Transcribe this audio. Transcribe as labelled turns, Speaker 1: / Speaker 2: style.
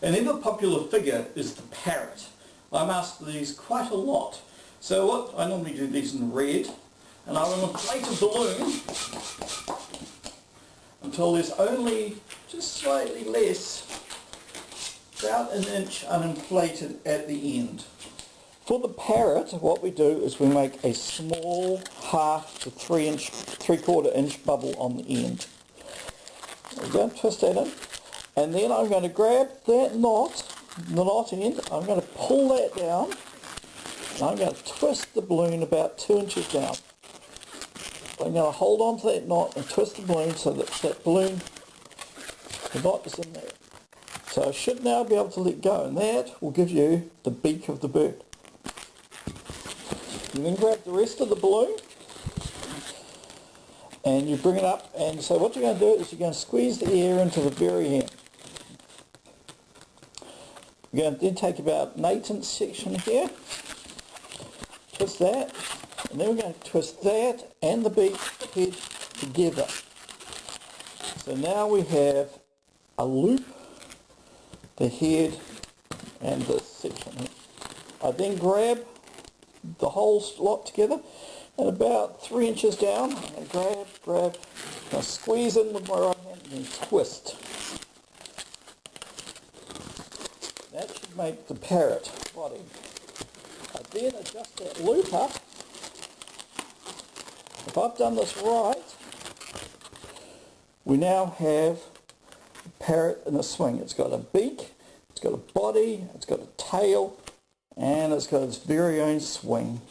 Speaker 1: Another popular figure is the parrot. I'm asked these quite a lot. So what I normally do these in red, and I will inflate a balloon until there's only just slightly less, about an inch uninflated at the end. For the parrot, what we do is we make a small 1/2 to 3/4 inch bubble on the end. There we go, twist that in. And then I'm going to grab that knot, the knot end, I'm going to pull that down, and I'm going to twist the balloon about 2 inches down. I'm going to hold on to that knot and twist the balloon so that that balloon, the knot is in there. So I should now be able to let go, and that will give you the beak of the bird. You then grab the rest of the balloon and you bring it up, and so what you're going to do is you're going to squeeze the air into the very end. You're going to then take about an 1/8 section here, twist that, and then we're going to twist that and the beak head together. So now we have a loop, the head and this section here. I then grab the whole lot together, and about 3 inches down, I'm going to grab, now squeeze in with my right hand and then twist. That should make the parrot body. I then adjust that loop up. If I've done this right, we now have a parrot in a swing. It's got a beak, it's got a body, it's got a tail, and it's got its very own swing.